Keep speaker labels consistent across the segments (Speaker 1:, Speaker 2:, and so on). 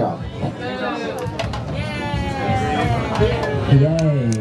Speaker 1: intro. Yay.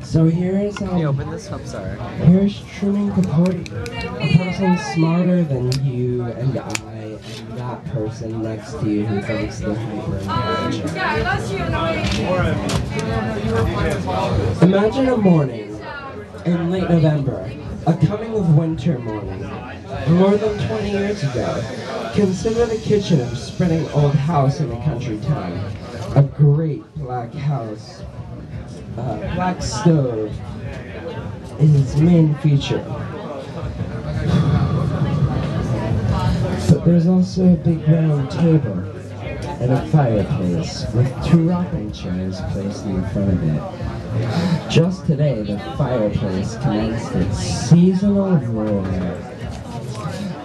Speaker 1: So here's
Speaker 2: Can you open this? I'm sorry.
Speaker 1: Here's Truman Capote, a person smarter than you and I and that person next to you who thinks they're hyper-intelligent. Imagine a morning in late November, a coming of winter morning, more than 20 years ago. Consider the kitchen of a spreading old house in a country town. A great black house. Black stove is its main feature. But there's also a big round table and a fireplace with 2 rocking chairs placed in front of it. Just today, the fireplace commenced its seasonal roar.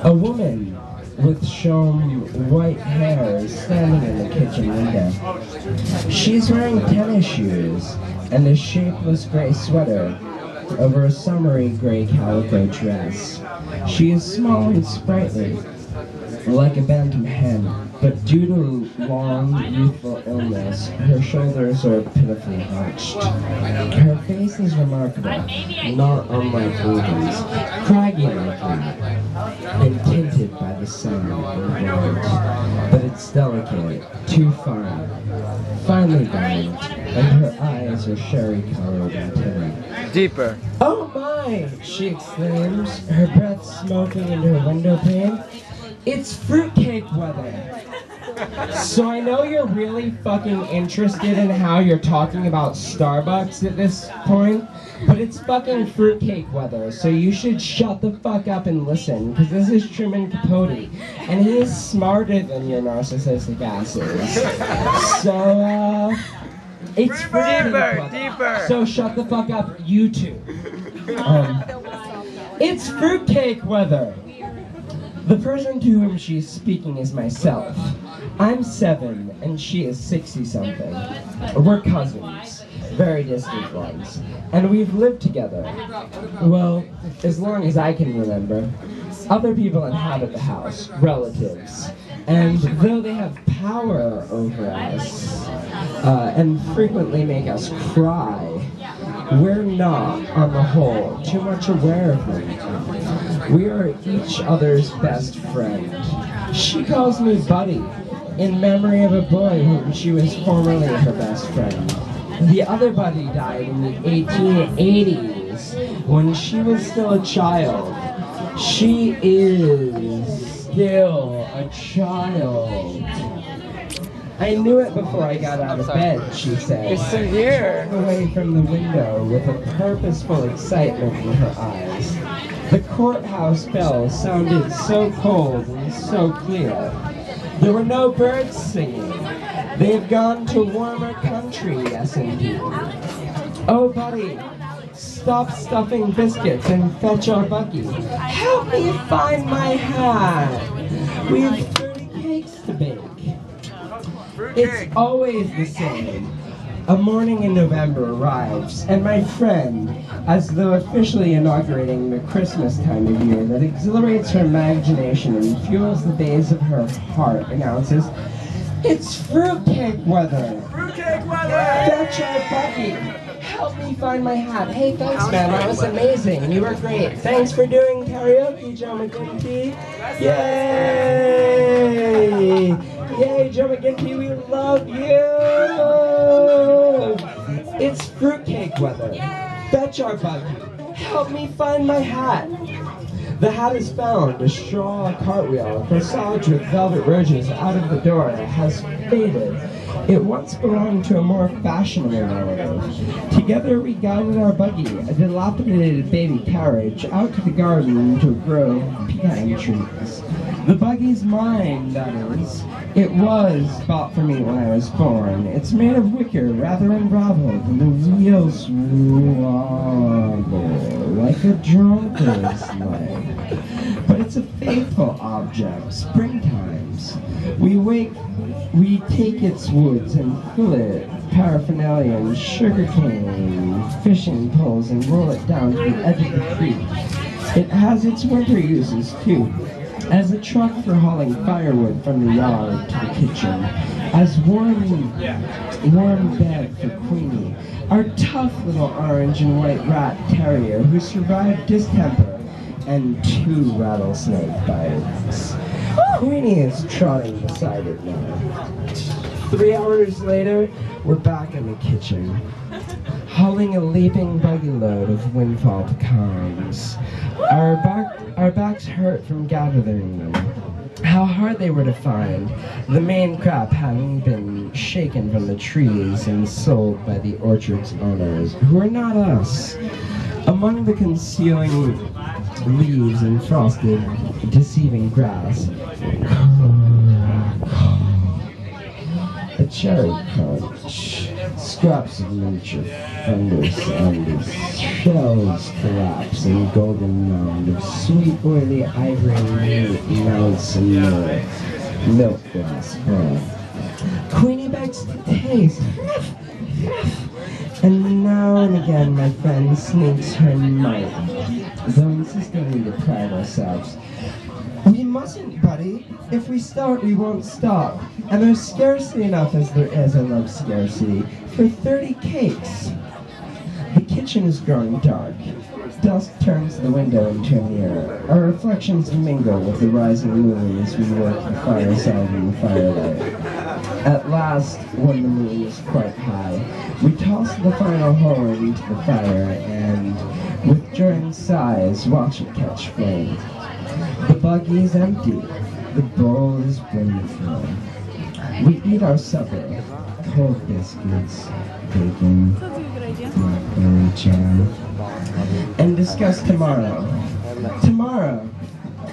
Speaker 1: A woman with shorn white hair is standing in the kitchen window. She's wearing tennis shoes and a shapeless gray sweater over a summery gray calico dress. She is small and sprightly, like a bantam hen, but due to long, youthful illness, her shoulders are pitifully hunched. Her face is remarkable, not unlike Lincoln's, craggy like that, and tinted by the sun and gold. But it's delicate, too fine, finely veined, and her eyes are sherry-colored and tinted.
Speaker 2: Deeper.
Speaker 1: "Oh my!" she exclaims, her breath smoking into her window pane. "It's fruitcake weather." So I know you're really fucking interested in how you're talking about Starbucks at this point, but it's fucking fruitcake weather, so you should shut the fuck up and listen, because this is Truman Capote, and he is smarter than your narcissistic asses. So, it's fruitcake weather.
Speaker 2: Deeper!
Speaker 1: So shut the fuck up, you two. It's fruitcake weather. The person to whom she's speaking is myself. I'm 7 and she is 60-something. We're cousins, very distant ones, and we've lived together. Well, as long as I can remember. Other people inhabit the house, relatives, and though they have power over us, and frequently make us cry, we're not, on the whole, too much aware of them. We are each other's best friend. She calls me Buddy, in memory of a boy whom she was formerly her best friend. The other Buddy died in the 1880s, when she was still a child. She is still a child. I knew it before I got out of bed, she said.
Speaker 2: It's severe.
Speaker 1: Away from the window with a purposeful excitement in her eyes. The courthouse bell sounded so cold and so clear. There were no birds singing. They had gone to warmer country, yes indeed. "Oh, Buddy, stop stuffing biscuits and fetch our buggy. Help me find my hat. We have 30 cakes to bake." It's always the same. A morning in November arrives, and my friend, as though officially inaugurating the Christmas time of year that exhilarates her imagination and fuels the days of her heart, announces, "It's fruitcake weather!
Speaker 2: Fruitcake weather!
Speaker 1: Fetch our buggy! Help me find my hat. Hey, thanks, man. That was amazing. You were great. Thanks for doing karaoke, Joe McGinty. Yay! Yay, Joe McGinty, we love you! It's fruitcake weather. Fetch our buggy. Help me find my hat. The hat is found. A straw cartwheel, a corsage with velvet rouges out of the door, has faded. It once belonged to a more fashionable relative. Together we guided our buggy, a dilapidated baby carriage, out to the garden to a grove of pecan trees. The buggy's mine, that is. It was bought for me when I was born. It's made of wicker, rather unraveled, and the wheels wobble like a drunkard's leg. But it's a faithful object, springtimes. We take its woods and fill it with paraphernalia and sugarcane, fishing poles, and roll it down to the edge of the creek. It has its winter uses, too. as a truck for hauling firewood from the yard to the kitchen, as warm bed for Queenie, our tough little orange and white rat terrier who survived distemper and 2 rattlesnake bites. Queenie is trotting beside it now. 3 hours later, we're back in the kitchen, hauling a leaping buggy load of windfall pecans. Our backs hurt from gathering them. How hard they were to find, the main crop having been shaken from the trees and sold by the orchard's owners, who are not us. Among the concealing leaves and frosted, deceiving grass, a cherry crunch, scraps of miniature fungus and shells collapse in golden mound of sweet oily ivory mounts and milk glass full. Queenie begs to taste, and now and again my friend sneaks her mite, though insisting we deprive ourselves. We mustn't, buddy. If we start, we won't stop. And there's scarcely enough as there is, I love scarcity, for 30 cakes. The kitchen is growing dark. Dusk turns the window into a mirror. Our reflections mingle with the rising moon as we work the fireside in the firelight. At last, when the moon is quite high, we toss the final hoe into the fire and, with joying sighs, watch it catch flame. The buggy is empty. The bowl is brimful. We eat our supper, cold biscuits, bacon, blackberry jam, and discuss tomorrow. Tomorrow,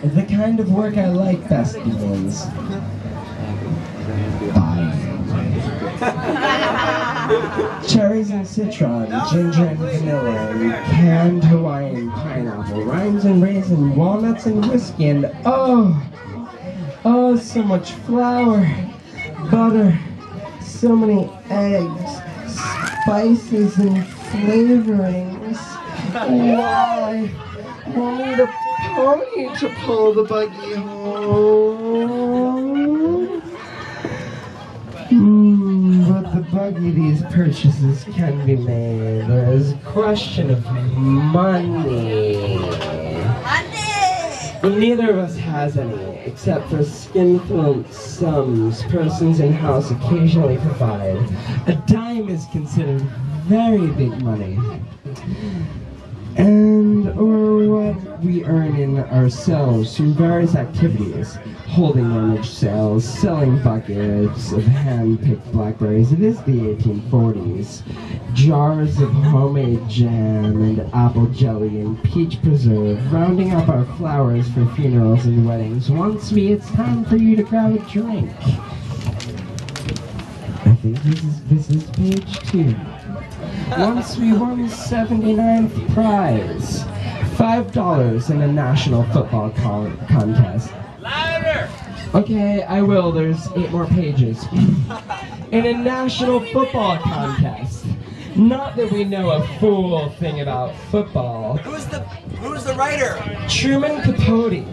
Speaker 1: the kind of work I like best begins. Cherries and citron, ginger and vanilla, and canned Hawaiian pineapple, rinds and raisin, walnuts and whiskey, and oh, so much flour, butter, so many eggs, spices and flavorings. Why? We'll need a pony to pull the buggy home. But the buggy these purchases can be made. There is a question of money. Neither of us has any, except for skinflint sums persons in-house occasionally provide. A dime is considered very big money. Or what we earn in ourselves from various activities, holding rummage sales, selling buckets of hand-picked blackberries. It is the 1840s. Jars of homemade jam and apple jelly and peach preserve, rounding up our flowers for funerals and weddings. Once it's time for you to grab a drink. I think this is page 2. Once we won 79th prize, $5 in a national football contest.
Speaker 2: Louder!
Speaker 1: Okay, I will. There's 8 more pages. In a national football contest. Not that we know a fool thing about football.
Speaker 2: Who's the writer?
Speaker 1: Truman Capote.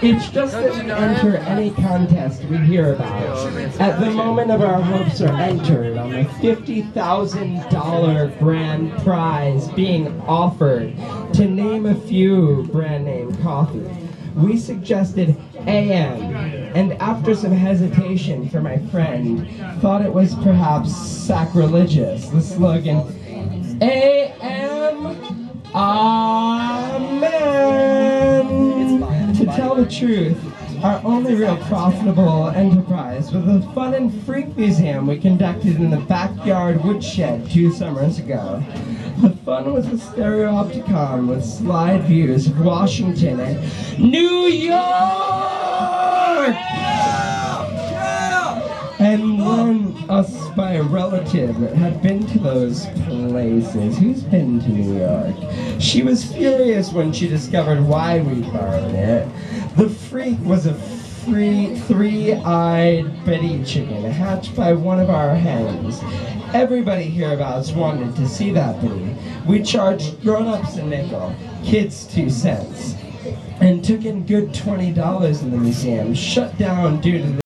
Speaker 1: It's just that we enter any contest we hear about. At the moment of our hopes are entered on the $50,000 grand prize being offered, to name a few brand name coffee. We suggested AM, and after some hesitation for my friend, thought it was perhaps sacrilegious. The slogan, AM, Amen. To tell the truth, our only real profitable enterprise was the Fun and Freak Museum we conducted in the backyard woodshed 2 summers ago. The fun was a stereopticon with slide views of Washington and New York! And run us by a relative that had been to those places. Who's been to New York? She was furious when she discovered why we borrowed it. The freak was a free 3-eyed Betty chicken hatched by one of our hens. Everybody hereabouts wanted to see that Betty. We charged grown-ups a nickel, kids 2 cents. and took in good $20 in the museum, shut down due to